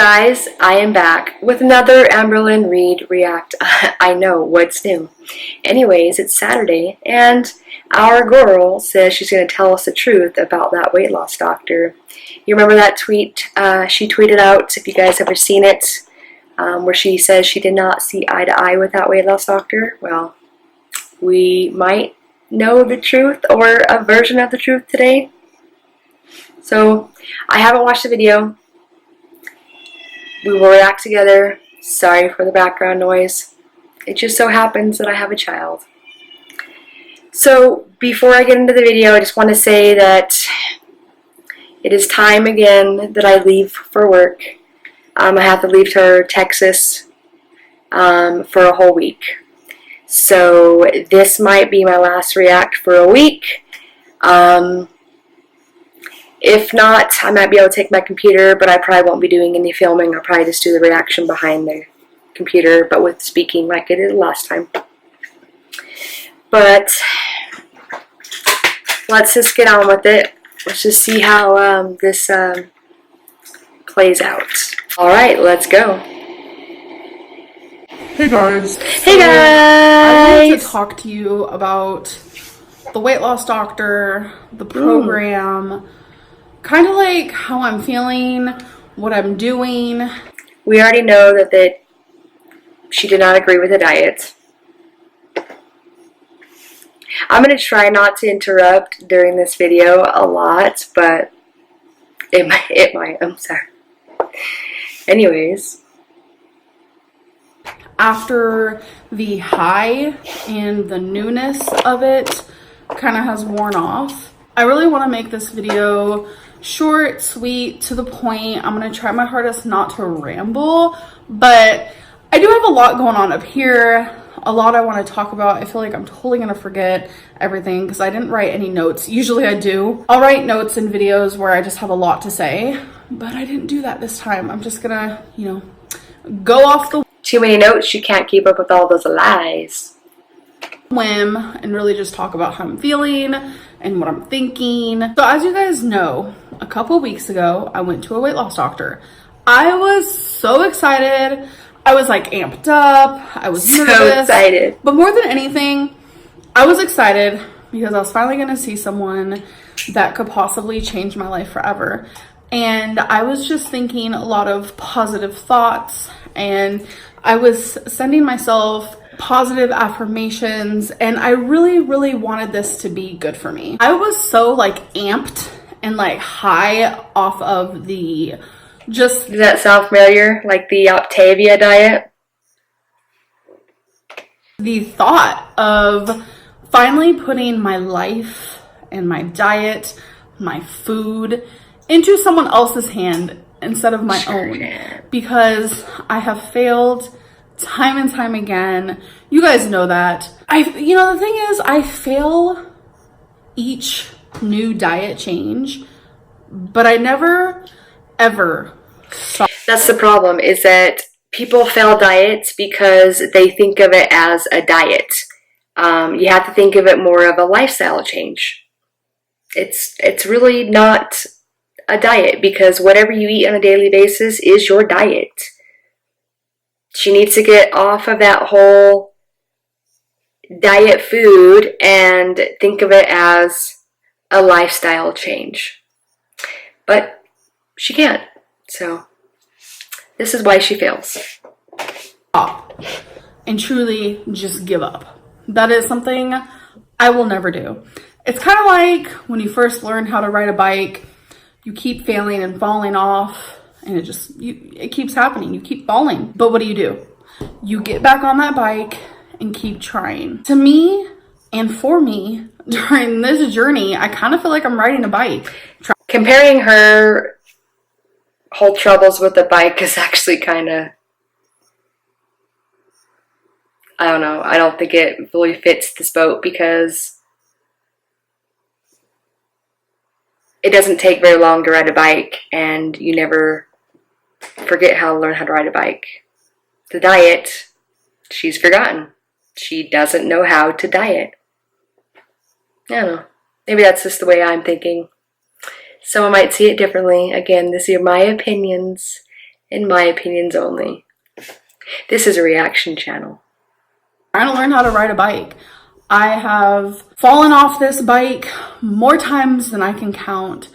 guys, I am back with another Amberlynn Reid React. I know, what's new? Anyways, it's Saturday, and our girl says she's going to tell us the truth about that weight loss doctor. You remember that tweet she tweeted out, if you guys ever seen it, where she says she did not see eye to eye with that weight loss doctor? Well, we might know the truth, or a version of the truth today. So, I haven't watched the video. We will react together. Sorry for the background noise. It just so happens that I have a child. So, before I get into the video, I just want to say that it is time again that I leave for work. I have to leave to Texas for a whole week. So, this might be my last react for a week. If not, I might be able to take my computer, but I probably won't be doing any filming. I'll probably just do the reaction behind the computer, but with speaking like I did last time. But let's just get on with it. Let's just see how this plays out. Alright, let's go. Hey guys. Hey guys! I wanted to talk to you about the weight loss doctor, the program, kind of like how I'm feeling, what I'm doing. We already know that she did not agree with the diet. I'm going to try not to interrupt during this video a lot, but it might. I'm sorry. Anyways. After the high and the newness of it kind of has worn off, I really want to make this video short, sweet, to the point. I'm going to try my hardest not to ramble, but I do have a lot going on up here, a lot I want to talk about. I feel like I'm totally going to forget everything because I didn't write any notes. Usually I do. I'll write notes in videos where I just have a lot to say, but I didn't do that this time. I'm just going to, go off the too many notes, you can't keep up with all those lies. Whim and really just talk about how I'm feeling and what I'm thinking. So as you guys know, a couple weeks ago, I went to a weight loss doctor. I was so excited. I was like amped up. I was nervous. So excited. But more than anything, I was excited because I was finally going to see someone that could possibly change my life forever. And I was just thinking a lot of positive thoughts, and I was sending myself positive affirmations, and I really, really wanted this to be good for me. I was so like amped and like high off of the just... Does that sound familiar? Like the Octavia diet? The thought of finally putting my life and my diet, my food into someone else's hand instead of my own, because I have failed time and time again. You guys know that. The thing is, I fail each new diet change, but I never, ever saw. That's the problem, is that people fail diets because they think of it as a diet. You have to think of it more of a lifestyle change. It's really not a diet, because whatever you eat on a daily basis is your diet. She needs to get off of that whole diet food and think of it as a lifestyle change. But she can't. So this is why she fails. And truly just give up. That is something I will never do. It's kind of like when you first learn how to ride a bike, you keep failing and falling off, and it keeps happening. You keep falling. But what do? You get back on that bike and keep trying. To me, and for me, during this journey, I kind of feel like I'm riding a bike. Comparing her whole troubles with the bike is actually kind of, I don't know. I don't think it really fits this boat, because it doesn't take very long to ride a bike, and you never forget how to learn how to ride a bike. The diet, she's forgotten. She doesn't know how to diet. I don't know. Maybe that's just the way I'm thinking. Someone might see it differently. Again, these are my opinions, in my opinions only. This is a reaction channel. Trying to learn how to ride a bike. I have fallen off this bike more times than I can count.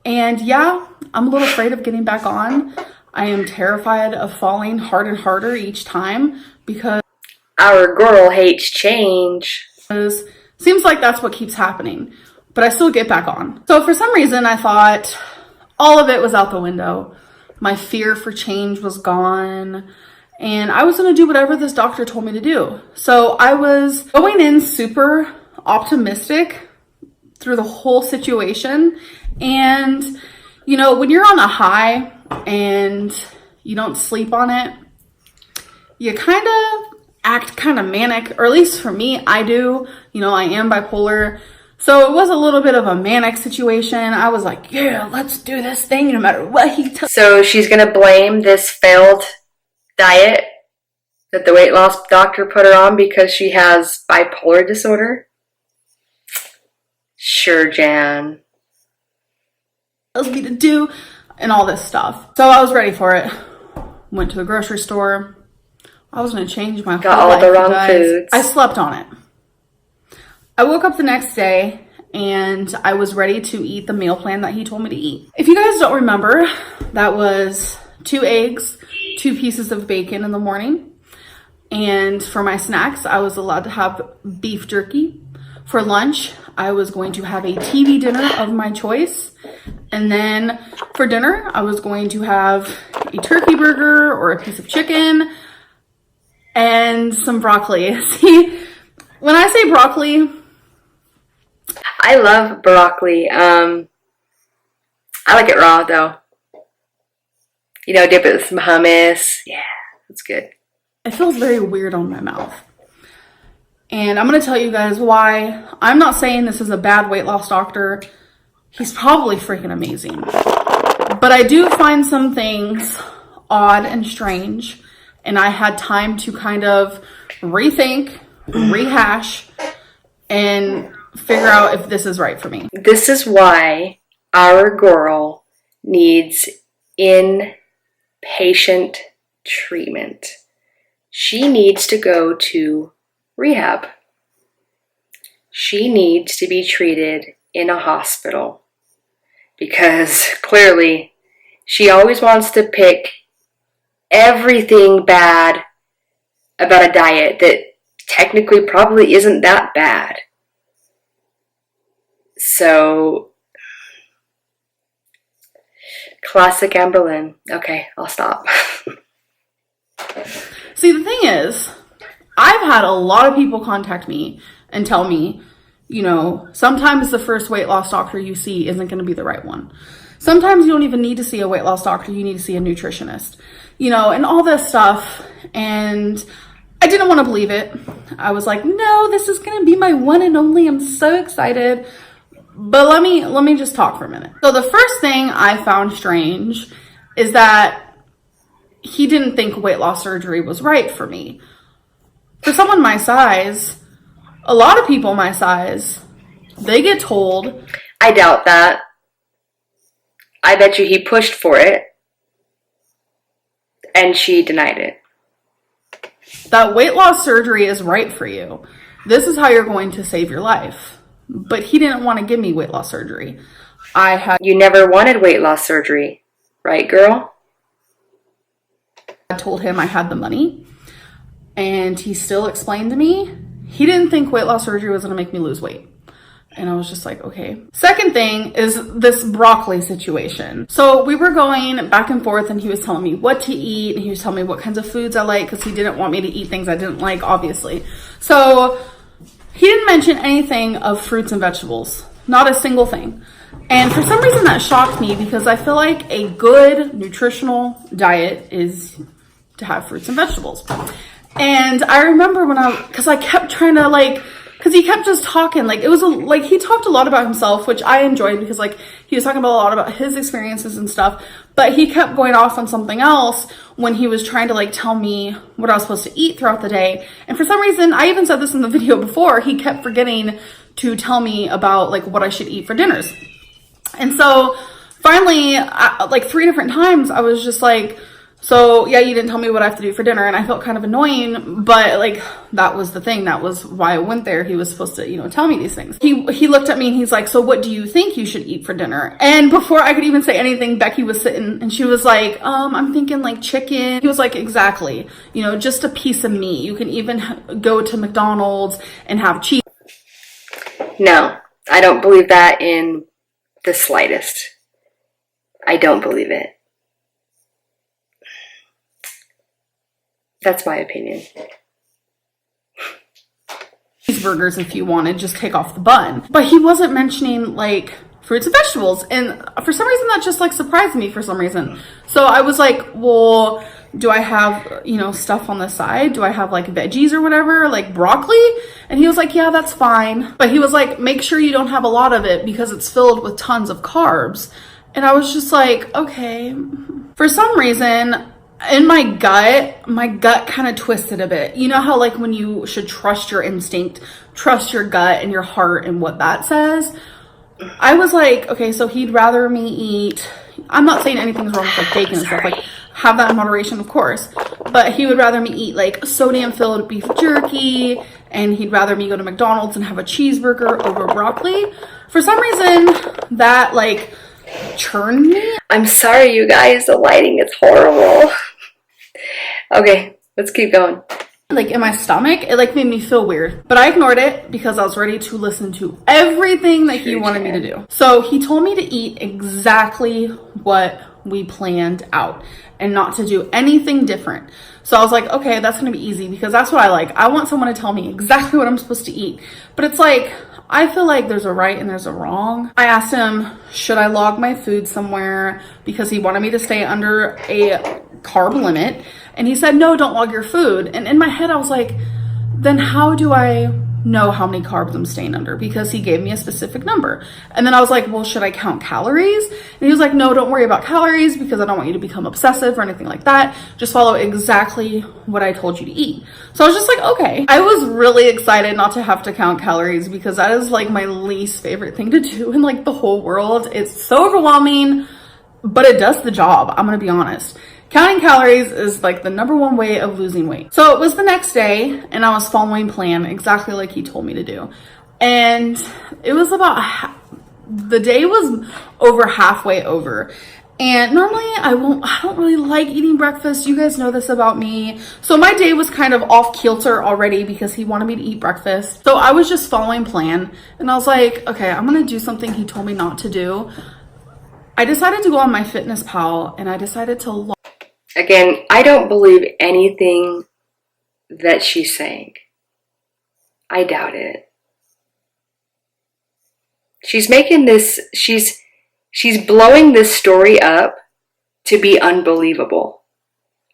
And yeah, I'm a little afraid of getting back on. I am terrified of falling hard and harder each time because our girl hates change. Seems like that's what keeps happening, but I still get back on. So for some reason, I thought all of it was out the window. My fear for change was gone, and I was going to do whatever this doctor told me to do. So I was going in super optimistic through the whole situation. And, you know, when you're on a high and you don't sleep on it, you kind of act kind of manic, or at least for me, I do. You know, I am bipolar. So it was a little bit of a manic situation. I was like, yeah, let's do this thing no matter what he tells. So she's going to blame this failed diet that the weight loss doctor put her on because she has bipolar disorder? Sure, Jan. Tells me to do and all this stuff. So I was ready for it. Went to the grocery store. I was going to change my whole life. Got all the wrong foods. I slept on it. I woke up the next day and I was ready to eat the meal plan that he told me to eat. If you guys don't remember, that was 2 eggs, 2 pieces of bacon in the morning. And for my snacks, I was allowed to have beef jerky. For lunch, I was going to have a TV dinner of my choice. And then for dinner, I was going to have a turkey burger or a piece of chicken and some broccoli. See, when I say broccoli, I love broccoli. I like it raw though. You know, dip it with some hummus. Yeah, that's good. it feels very weird on my mouth. And I'm going to tell you guys why. I'm not saying this is a bad weight loss doctor. He's probably freaking amazing. But I do find some things odd and strange. And I had time to kind of rethink, rehash, and figure out if this is right for me. This is why our girl needs inpatient treatment. She needs to go to rehab. She needs to be treated in a hospital because clearly she always wants to pick everything bad about a diet that technically probably isn't that bad. So, classic Amberlynn. Okay, I'll stop. See, the thing is, I've had a lot of people contact me and tell me, you know, sometimes the first weight loss doctor you see isn't going to be the right one. Sometimes you don't even need to see a weight loss doctor. You need to see a nutritionist, you know, and all this stuff. And I didn't want to believe it. I was like, no, this is going to be my one and only. I'm so excited. But let me just talk for a minute. So the first thing I found strange is that he didn't think weight loss surgery was right for me. For someone my size, a lot of people my size, they get told. I doubt that. I bet you he pushed for it and she denied it. That weight loss surgery is right for you. This is how you're going to save your life. But he didn't want to give me weight loss surgery. You never wanted weight loss surgery, right, girl? I told him I had the money, and he still explained to me he didn't think weight loss surgery was going to make me lose weight. And I was just like, okay. Second thing is this broccoli situation. So we were going back and forth, and he was telling me what to eat, and he was telling me what kinds of foods I like, because he didn't want me to eat things I didn't like, obviously. So he didn't mention anything of fruits and vegetables. Not a single thing. And for some reason that shocked me, because I feel like a good nutritional diet is to have fruits and vegetables. And I remember because I kept trying to because he kept just talking, he talked a lot about himself, which I enjoyed, because he was talking about a lot about his experiences and stuff, but he kept going off on something else when he was trying to tell me what I was supposed to eat throughout the day. And for some reason, I even said this in the video before, he kept forgetting to tell me about what I should eat for dinners. And so finally, 3 different times, I was just like, So yeah, you didn't tell me what I have to do for dinner, and I felt kind of annoying, but like that was the thing. That was why I went there. He was supposed to, you know, tell me these things. He looked at me and he's like, so what do you think you should eat for dinner? And before I could even say anything, Becky was sitting and she was like, I'm thinking like chicken. He was like, exactly, you know, just a piece of meat. You can even go to McDonald's and have cheese. No, I don't believe that in the slightest. I don't believe it. That's my opinion. Cheeseburgers if you wanted, just take off the bun. But he wasn't mentioning like fruits and vegetables, and for some reason that just like surprised me for some reason. So I was like, well, do I have, you know, stuff on the side? Do I have like veggies or whatever, like broccoli? And he was like, yeah, that's fine. But he was like, make sure you don't have a lot of it because it's filled with tons of carbs. And I was just like, okay. For some reason, in my gut kind of twisted a bit. You know how like when you should trust your instinct, trust your gut and your heart and what that says? I was like, okay, so he'd rather me eat, I'm not saying anything's wrong with like bacon and stuff, like have that in moderation, of course, but he would rather me eat like sodium-filled beef jerky, and he'd rather me go to McDonald's and have a cheeseburger over broccoli. For some reason, that like churned me. I'm sorry, you guys, the lighting is horrible. Okay, let's keep going. Like in my stomach, it like made me feel weird, but I ignored it because I was ready to listen to everything that he wanted me to do. So he told me to eat exactly what we planned out and not to do anything different. So I was like, okay, that's gonna be easy because that's what I like. I want someone to tell me exactly what I'm supposed to eat. But it's like, I feel like there's a right and there's a wrong. I asked him, should I log my food somewhere? Because he wanted me to stay under a carb limit. And he said, no, don't log your food. And in my head, I was like, then how do I know how many carbs I'm staying under? Because he gave me a specific number. And then I was like, well, should I count calories? And he was like, no, don't worry about calories because I don't want you to become obsessive or anything like that. Just follow exactly what I told you to eat. So I was just like, okay. I was really excited not to have to count calories because that is like my least favorite thing to do in like the whole world. It's so overwhelming, but it does the job. I'm gonna be honest. Counting calories is like the #1 way of losing weight. So it was the next day and I was following plan exactly like he told me to do. And it was about, the day was over halfway over. And normally I don't really like eating breakfast. You guys know this about me. So my day was kind of off kilter already because he wanted me to eat breakfast. So I was just following plan and I was like, okay, I'm gonna do something he told me not to do. I decided to go on my MyFitnessPal and I decided to Again, I don't believe anything that she's saying. I doubt it. She's making this, she's blowing this story up to be unbelievable.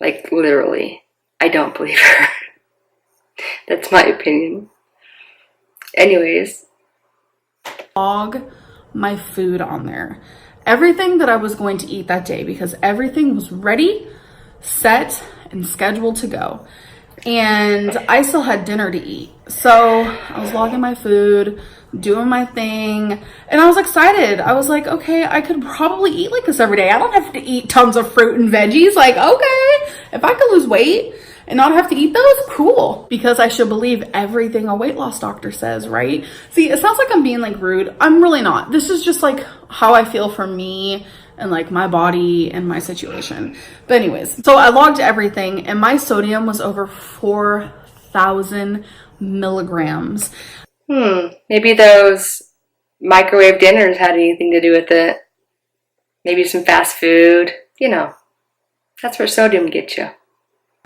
Like, literally. I don't believe her. That's my opinion. Anyways. Log my food on there. Everything that I was going to eat that day because everything was ready, set, and scheduled to go. And I still had dinner to eat. So I was logging my food, doing my thing, and I was excited. I was like, okay, I could probably eat like this every day. I don't have to eat tons of fruit and veggies. Like, okay, if I could lose weight and not have to eat those, cool. Because I should believe everything a weight loss doctor says, right? See, it sounds like I'm being like rude. I'm really not. This is just like how I feel for me and like my body and my situation. But anyways, so I logged everything and my sodium was over 4,000 milligrams. Maybe those microwave dinners had anything to do with it. Maybe some fast food. You know, that's where sodium gets you.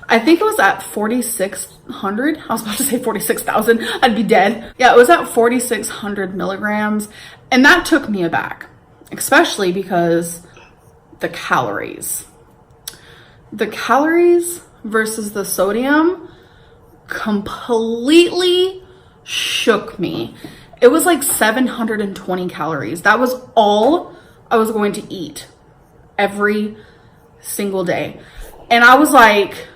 I think it was at 4,600. I was about to say 46,000. I'd be dead. Yeah, it was at 4,600 milligrams. And that took me aback, especially because the calories. The calories versus the sodium completely shook me. It was like 720 calories. That was all I was going to eat every single day. And I was like,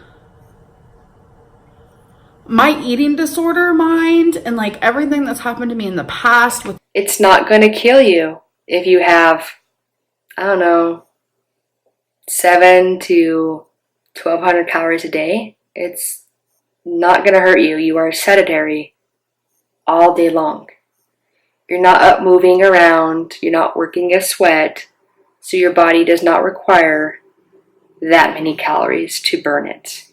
my eating disorder mind and like everything that's happened to me in the past with, it's not going to kill you if you have, I don't know, 7 to 1,200 calories a day, it's not going to hurt you. You are sedentary all day long. You're not up moving around. You're not working a sweat. So your body does not require that many calories to burn it.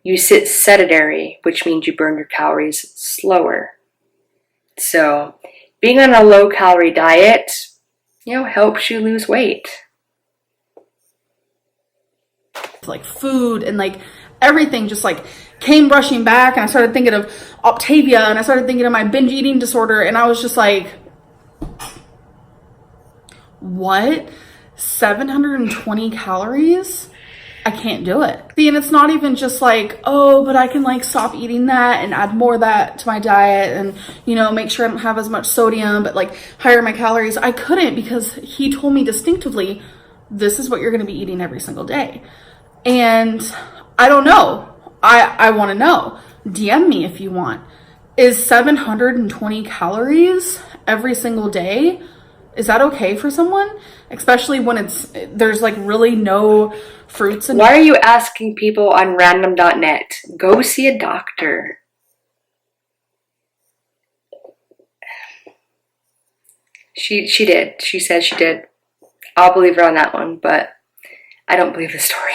You sit sedentary, which means you burn your calories slower. So being on a low-calorie diet, helps you lose weight. Like food and like everything just like came rushing back, and I started thinking of Octavia, and I started thinking of my binge eating disorder, and I was just like, what? 720 calories? I can't do it. See, and it's not even just like, oh, but I can like stop eating that and add more of that to my diet and, make sure I don't have as much sodium, but like higher my calories. I couldn't, because he told me distinctively, this is what you're going to be eating every single day. And I don't know. I want to know. DM me if you want. Is 720 calories every single day? Is that okay for someone? Especially when there's like really no fruits and... Why are you asking people on random.net? Go see a doctor. She did. She said she did. I'll believe her on that one, but I don't believe the story.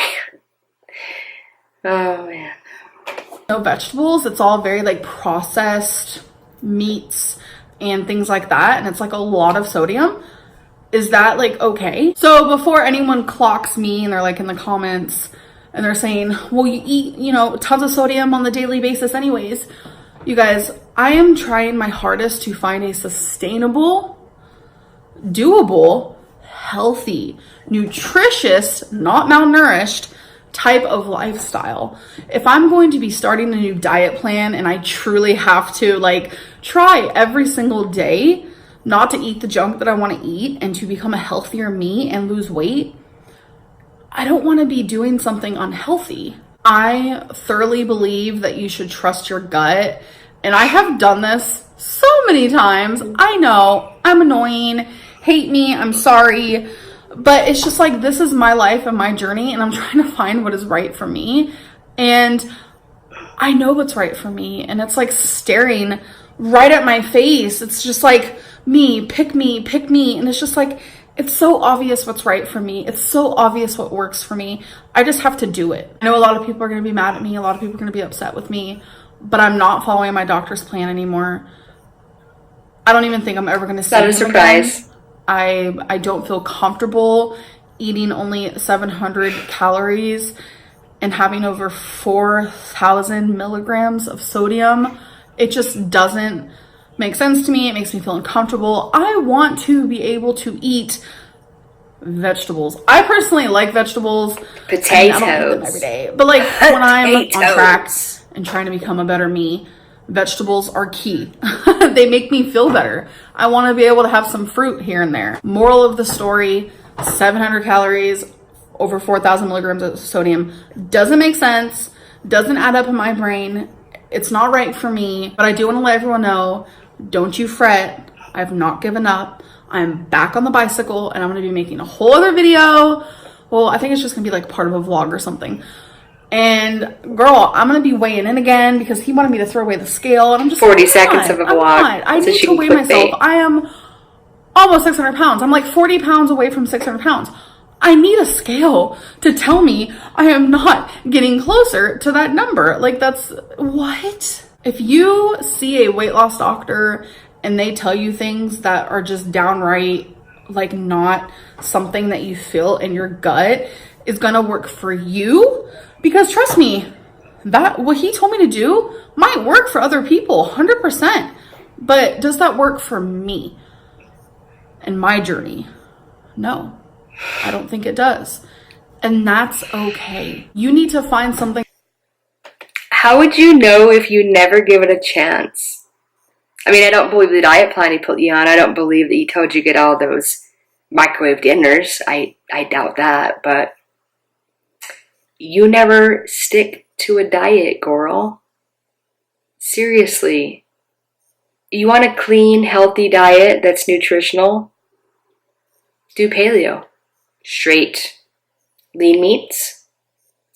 Oh, man. No vegetables. It's all very like processed meats and things like that. And it's like a lot of sodium. Is that like okay? So before anyone clocks me and they're like in the comments and they're saying, well, you eat, tons of sodium on the daily basis anyways. You guys, I am trying my hardest to find a sustainable, doable, healthy, nutritious, not malnourished type of lifestyle. If I'm going to be starting a new diet plan and I truly have to like try every single day not to eat the junk that I want to eat and to become a healthier me and lose weight, I don't want to be doing something unhealthy. I thoroughly believe that you should trust your gut. And I have done this so many times. I know I'm annoying, hate me, I'm sorry. But it's just like, this is my life and my journey, and I'm trying to find what is right for me. And I know what's right for me. And it's like staring right at my face. It's just like, pick me. And it's just like, it's so obvious what's right for me. It's so obvious what works for me. I just have to do it. I know a lot of people are going to be mad at me. A lot of people are going to be upset with me, but I'm not following my doctor's plan anymore. I don't even think I'm ever going to see him That is a surprise. again. I don't feel comfortable eating only 700 calories and having over 4,000 milligrams of sodium. It just doesn't make sense to me. It makes me feel uncomfortable. I want to be able to eat vegetables. I personally like vegetables. Potatoes. I don't eat them every day. But like when I'm on track and trying to become a better me, vegetables are key. They make me feel better. I want to be able to have some fruit here and there. Moral of the story, 700 calories, over 4,000 milligrams of sodium. Doesn't make sense. Doesn't add up in my brain. It's not right for me. But I do want to let everyone know, don't you fret. I've not given up. I'm back on the bicycle, and I'm going to be making a whole other video. Well, I think it's just going to be like part of a vlog or something. And girl, I'm going to be weighing in again because he wanted me to throw away the scale. And I'm just 40 seconds of a vlog. I need to weigh myself. I am almost 600 pounds. I'm like 40 pounds away from 600 pounds. I need a scale to tell me I am not getting closer to that number. Like that's what? If you see a weight loss doctor and they tell you things that are just downright like not something that you feel in your gut is going to work for you, because trust me, that what he told me to do might work for other people 100%. But does that work for me and my journey? No, I don't think it does. And that's okay. You need to find something. How would you know if you never give it a chance? I mean, I don't believe the diet plan he put you on. I don't believe that he told you to get all those microwave dinners. I doubt that, but you never stick to a diet, girl. Seriously. You want a clean, healthy diet that's nutritional? Do paleo. Straight lean meats,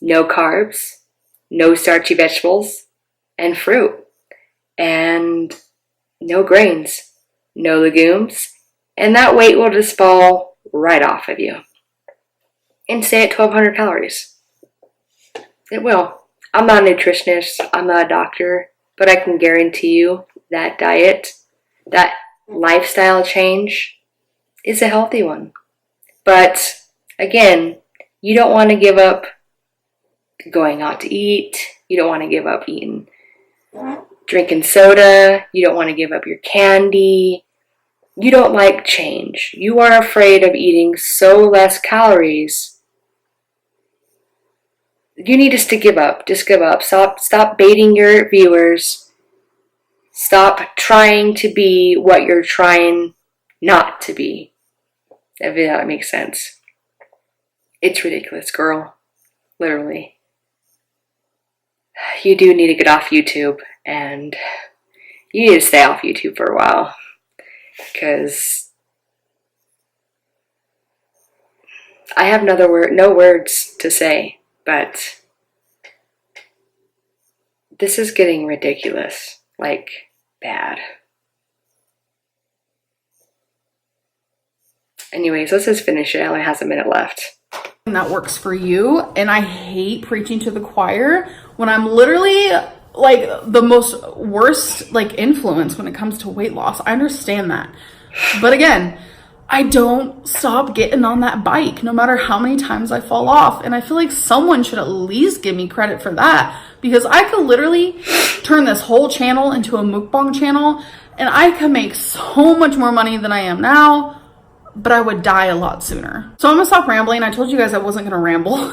no carbs, no starchy vegetables, and fruit, and no grains, no legumes, and that weight will just fall right off of you and stay at 1,200 calories. It will. I'm not a nutritionist, I'm not a doctor, but I can guarantee you that diet, that lifestyle change is a healthy one. But again, you don't want to give up going out to eat. You don't want to give up drinking soda. You don't want to give up your candy. You don't like change. You are afraid of eating so less calories. You need just to give up. Just give up. Stop baiting your viewers. Stop trying to be what you're trying not to be. If that makes sense. It's ridiculous, girl. Literally. You do need to get off YouTube, and you need to stay off YouTube for a while, because I have no words to say, but this is getting ridiculous, like bad. Anyways, let's just finish it. It only has a minute left. That works for you. And I hate preaching to the choir when I'm literally like the most worst like influence when it comes to weight loss. I understand that. But again, I don't stop getting on that bike no matter how many times I fall off. And I feel like someone should at least give me credit for that, because I could literally turn this whole channel into a mukbang channel and I could make so much more money than I am now, but I would die a lot sooner. So I'm gonna stop rambling. I told you guys I wasn't gonna ramble,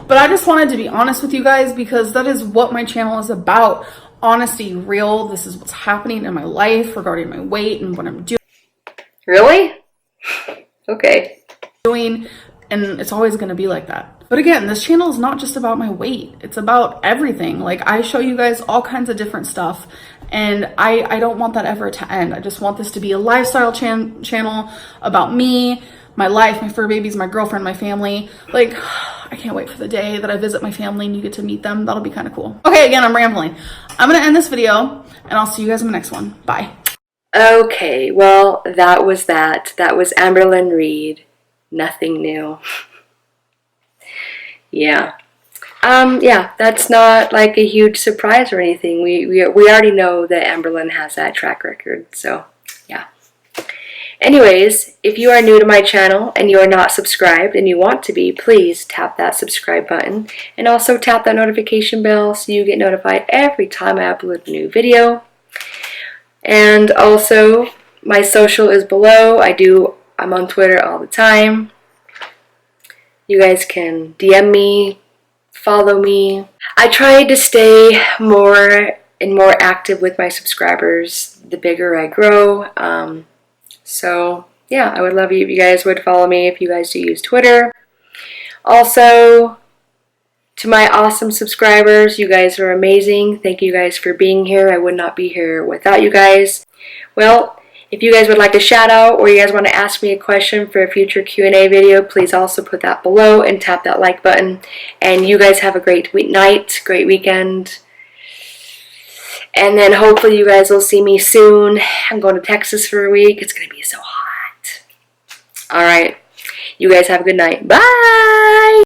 but I just wanted to be honest with you guys, because that is what my channel is about. Honesty, real. This is what's happening in my life regarding my weight and what I'm doing. Really? Okay. And it's always gonna be like that. But again, this channel is not just about my weight. It's about everything. Like, I show you guys all kinds of different stuff, and I don't want that ever to end. I just want this to be a lifestyle channel about me, my life, my fur babies, my girlfriend, my family. Like, I can't wait for the day that I visit my family and you get to meet them. That'll be kind of cool. Okay, again, I'm rambling. I'm gonna end this video, and I'll see you guys in the next one. Bye. Okay, well, that was that. That was Amberlynn Reid. Nothing new. Yeah. Yeah, that's not like a huge surprise or anything. We already know that Amberlynn has that track record, so yeah. Anyways, if you are new to my channel and you are not subscribed and you want to be, please tap that subscribe button and also tap that notification bell so you get notified every time I upload a new video. And also, my social is below. I'm on Twitter all the time. You guys can DM me, follow me. I try to stay more and more active with my subscribers the bigger I grow. So yeah, I would love you if you guys would follow me if you guys do use Twitter. Also, to my awesome subscribers, you guys are amazing. Thank you guys for being here. I would not be here without you guys. Well, if you guys would like a shout out or you guys want to ask me a question for a future Q&A video, please also put that below and tap that like button. And you guys have a great night, great weekend. And then hopefully you guys will see me soon. I'm going to Texas for a week. It's going to be so hot. All right. You guys have a good night. Bye.